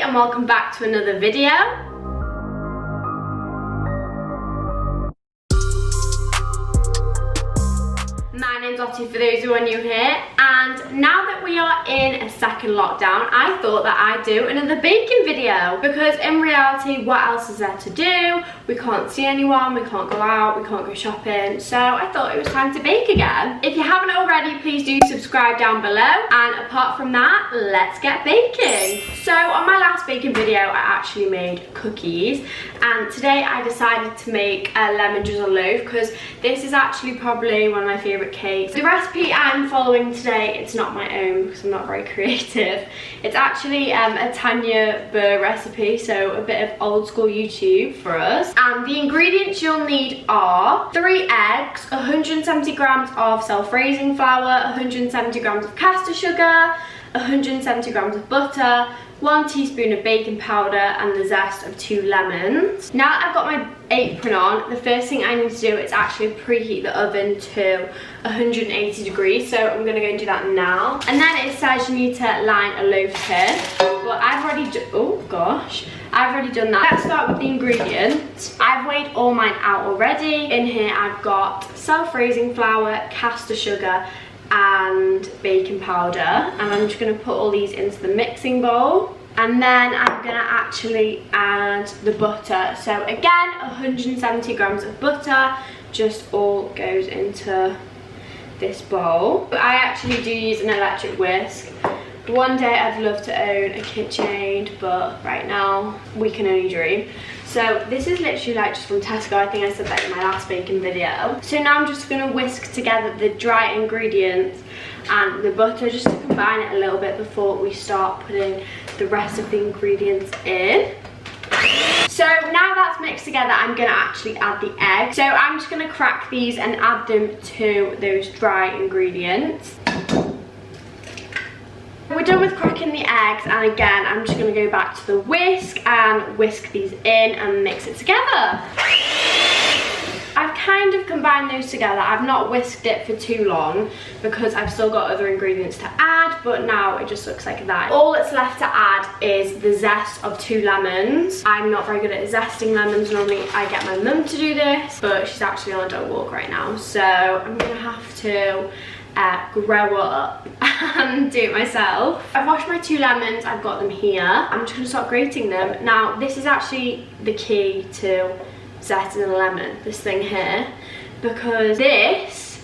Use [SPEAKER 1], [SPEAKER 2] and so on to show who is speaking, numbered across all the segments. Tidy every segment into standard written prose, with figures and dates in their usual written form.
[SPEAKER 1] and welcome back to another video. My name's Lottie for those who are new here, and now that we are in a second lockdown, I thought that I'd do another baking video because in reality, what else is there to do? We can't see anyone, we can't go out, we can't go shopping, so I thought it was time to bake again. If you haven't already, please do subscribe down below, and apart from that, let's get baking. So on my last baking video, I actually made cookies, and today I decided to make a lemon drizzle loaf because this is actually probably one of my favourite cakes. The recipe I'm following today, it's not my own because I'm not very creative. It's actually a Tanya Burr recipe, so a bit of old school YouTube for us. And the ingredients you'll need are 3 eggs, 170 grams of self-raising flour, 170 grams of caster sugar, 170 grams of butter, 1 teaspoon of baking powder, and the zest of 2 lemons. Now that I've got my apron on, the first thing I need to do is actually preheat the oven to 180 degrees, so I'm gonna go and do that now. And then it says you need to line a loaf tin. Well, I've already done that. Let's start with the ingredients. I've weighed all mine out already. In here I've got self-raising flour, caster sugar, and baking powder, and I'm just going to put all these into the mixing bowl, and then I'm going to actually add the butter. So again, 170 grams of butter just all goes into this bowl. I actually do use an electric whisk. One day I'd love to own a KitchenAid, but right now we can only dream. So this is literally like just from Tesco. I think I said that in my last baking video. So now I'm just gonna whisk together the dry ingredients and the butter just to combine it a little bit before we start putting the rest of the ingredients in. So now that's mixed together, I'm gonna actually add the egg. So I'm just gonna crack these and add them to those dry ingredients. We're done with cracking the eggs, and again I'm just going to go back to the whisk and whisk these in and mix it together. I've kind of combined those together. I've not whisked it for too long because I've still got other ingredients to add, but now it just looks like that. All that's left to add is the zest of 2 lemons. I'm not very good at zesting lemons. Normally I get my mum to do this, but she's actually on a dog walk right now, so I'm going to have to grow up and do it myself. I've washed my 2 lemons, I've got them here. I'm just gonna start grating them. Now this is actually the key to zesting a lemon, this thing here, because this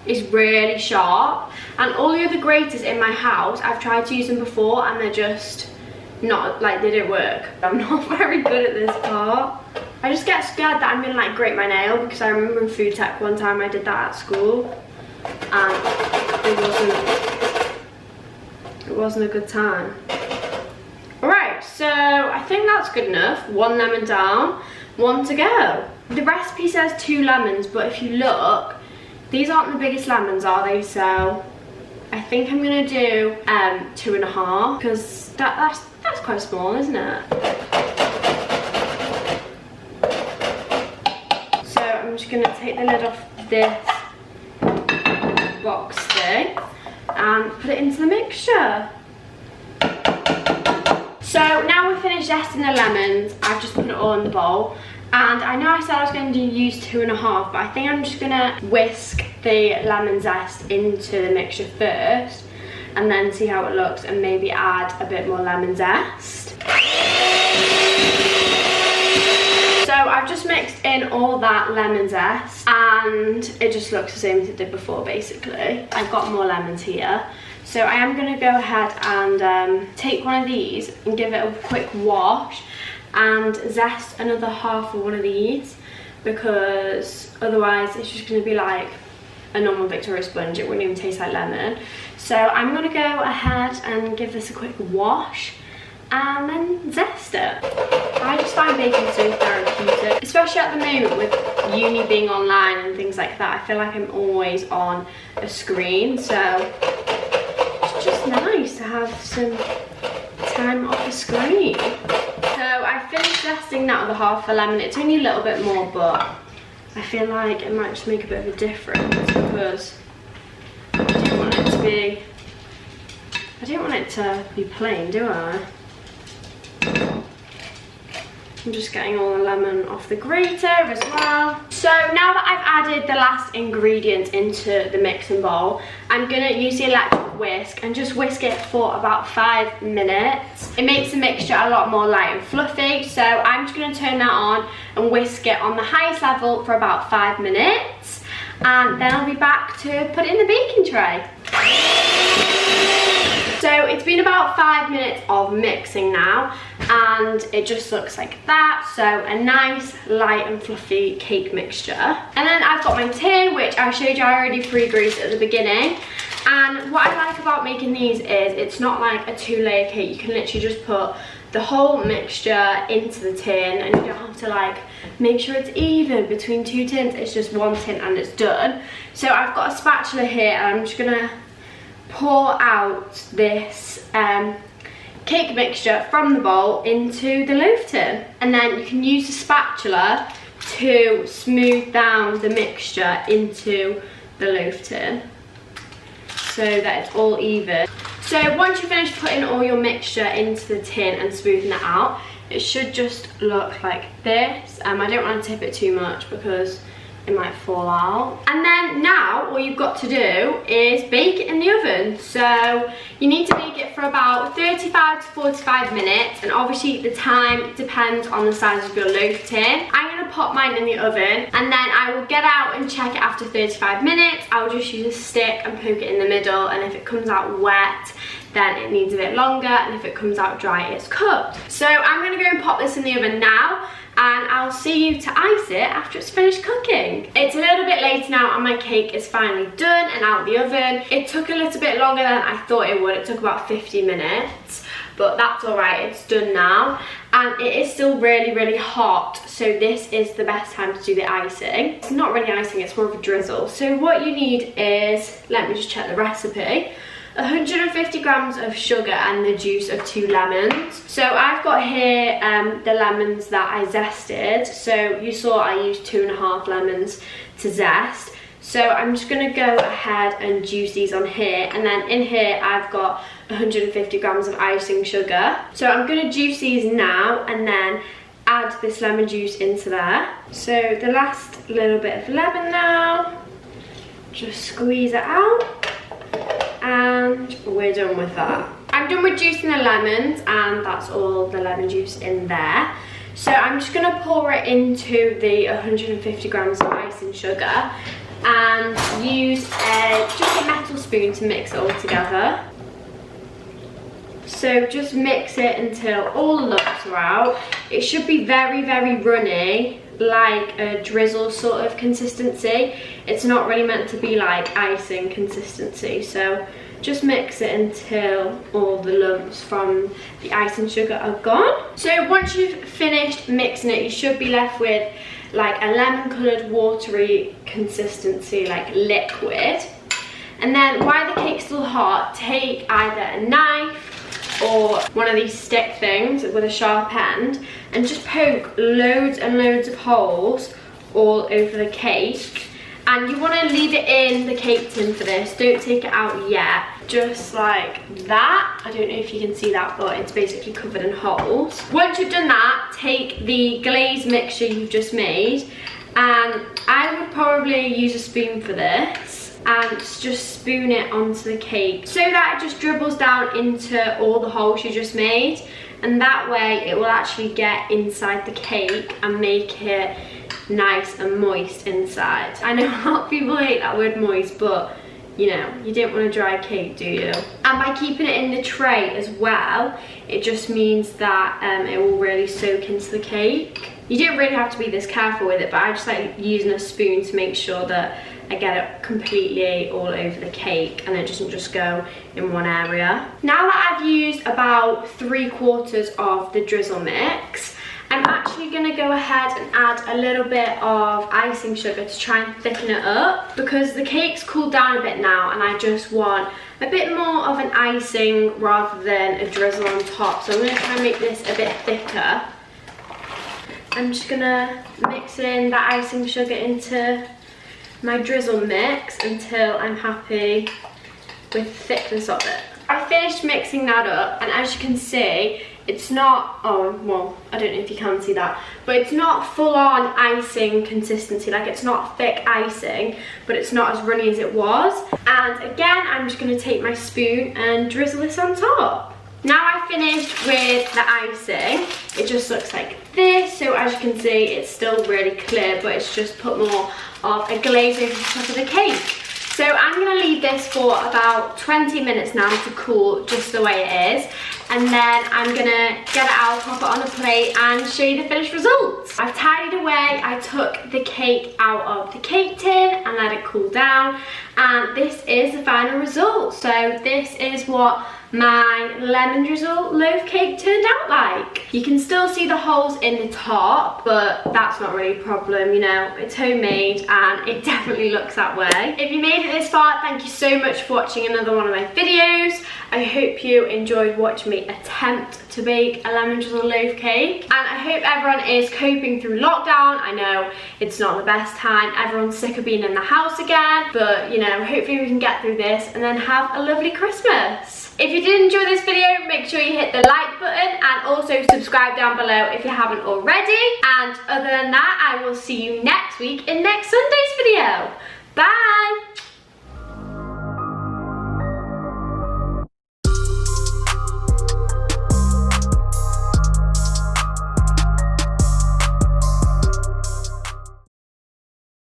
[SPEAKER 1] is really sharp, and all the other graters in my house, I've tried to use them before and they're just not, like, they don't work. I'm not very good at this part. I just get scared that I'm gonna like grate my nail, because I remember in food tech one time I did that at school, and it wasn't a good time. Alright, so I think that's good enough. 1 lemon down, 1 to go. The recipe says 2 lemons, but if you look, these aren't the biggest lemons, are they? So I think I'm gonna do 2.5, because that's quite small, isn't it? So I'm just gonna take the lid off this box thing and put it into the mixture. So now we've finished zesting the lemons. I've just put it all in the bowl, and I know I said I was going to use 2.5, but I think I'm just gonna whisk the lemon zest into the mixture first and then see how it looks, and maybe add a bit more lemon zest. So I've just mixed in all that lemon zest, and it just looks the same as it did before basically. I've got more lemons here, so I am going to go ahead and take one of these and give it a quick wash and zest another half of one of these, because otherwise it's just going to be like a normal Victoria sponge. It wouldn't even taste like lemon. So I'm going to go ahead and give this a quick wash and then zest it. I just find baking so therapeutic, especially at the moment with uni being online and things like that. I feel like I'm always on a screen, so it's just nice to have some time off the screen. So I finished zesting that other half a lemon. It's only a little bit more, but I feel like it might just make a bit of a difference, because I don't want it to be plain, do I? I'm just getting all the lemon off the grater as well. So now that I've added the last ingredient into the mixing bowl, I'm gonna use the electric whisk and just whisk it for about 5 minutes. It makes the mixture a lot more light and fluffy, so I'm just gonna turn that on and whisk it on the highest level for about 5 minutes. And then I'll be back to put it in the baking tray. So it's been about 5 minutes of mixing now, and it just looks like that. So a nice light and fluffy cake mixture. And then I've got my tin, which I showed you I already pre-greased at the beginning. And what I like about making these is it's not like a 2-layer cake. You can literally just put the whole mixture into the tin, and you don't have to like make sure it's even between 2 tins. It's just 1 tin and it's done. So I've got a spatula here, and I'm just gonna pour out this cake mixture from the bowl into the loaf tin, and then you can use the spatula to smooth down the mixture into the loaf tin so that it's all even. So once you finish putting all your mixture into the tin and smoothing it out, it should just look like this. I don't want to tip it too much because it might fall out. And then now all you've got to do is bake it in the oven. So you need to bake it for about 35 to 45 minutes, and obviously the time depends on the size of your loaf tin. I'm gonna pop mine in the oven, and then I will get out and check it after 35 minutes. I'll just use a stick and poke it in the middle, and if it comes out wet, then it needs a bit longer, and if it comes out dry, it's cooked. So I'm gonna go and pop this in the oven now, and I'll see you to ice it after it's finished cooking. It's a little bit late now, and my cake is finally done and out of the oven. It took a little bit longer than I thought it would. It took about 50 minutes, but that's all right, it's done now. And it is still really, really hot, so this is the best time to do the icing. It's not really icing, it's more of a drizzle. So what you need is, let me just check the recipe, 150 grams of sugar and the juice of 2 lemons. So I've got here the lemons that I zested. So you saw I used 2.5 lemons to zest. So I'm just gonna go ahead and juice these on here, and then in here I've got 150 grams of icing sugar. So I'm gonna juice these now and then add this lemon juice into there. So the last little bit of lemon now, just squeeze it out. And we're done with that. I'm done with juicing the lemons, and that's all the lemon juice in there. So I'm just gonna pour it into the 150 grams of icing sugar and use just a metal spoon to mix it all together. So just mix it until all the lumps are out. It should be very, very runny, like a drizzle sort of consistency. It's not really meant to be like icing consistency, so just mix it until all the lumps from the icing sugar are gone. So once you've finished mixing it, you should be left with like a lemon coloured watery consistency, like liquid. And then while the cake's still hot, take either a knife or one of these stick things with a sharp end and just poke loads and loads of holes all over the cake. And you want to leave it in the cake tin for this, don't take it out yet, just like that. I don't know if you can see that, but it's basically covered in holes. Once you've done that, take the glaze mixture you've just made, and I would probably use a spoon for this, and just spoon it onto the cake so that it just dribbles down into all the holes you just made, and that way it will actually get inside the cake and make it nice and moist inside. I know a lot of people hate that word moist, but you know, you don't want a dry cake, do you? And by keeping it in the tray as well, it just means that it will really soak into the cake. You don't really have to be this careful with it, but I just like using a spoon to make sure that I get it completely all over the cake and it doesn't just go in one area. Now that I've used about 3/4 of the drizzle mix, I'm actually gonna go ahead and add a little bit of icing sugar to try and thicken it up, because the cake's cooled down a bit now and I just want a bit more of an icing rather than a drizzle on top. So I'm gonna try and make this a bit thicker. I'm just gonna mix in that icing sugar into my drizzle mix until I'm happy with the thickness of it. I finished mixing that up, and as you can see, It's not, oh, well, I don't know if you can see that, but it's not full on icing consistency. Like, it's not thick icing, but it's not as runny as it was. And again, I'm just gonna take my spoon and drizzle this on top. Now I've finished with the icing. It just looks like this. So as you can see, it's still really clear, but it's just put more of a glaze over the top of the cake. So I'm gonna leave this for about 20 minutes now to cool just the way it is. And then I'm gonna get it out, pop it on a plate and show you the finished results. I've tidied away, I took the cake out of the cake tin and let it cool down. And this is the final result. So this is what my lemon drizzle loaf cake turned out like. You can still see the holes in the top, but that's not really a problem, you know, it's homemade and it definitely looks that way. If you made it this far, thank you so much for watching another one of my videos. I hope you enjoyed watching me attempt to bake a lemon drizzle loaf cake, and I hope everyone is coping through lockdown. I know it's not the best time, everyone's sick of being in the house again, but you know, hopefully we can get through this and then have a lovely Christmas. If you did enjoy this video, make sure you hit the like button and also subscribe down below if you haven't already. And other than that, I will see you next week in next Sunday's video. Bye!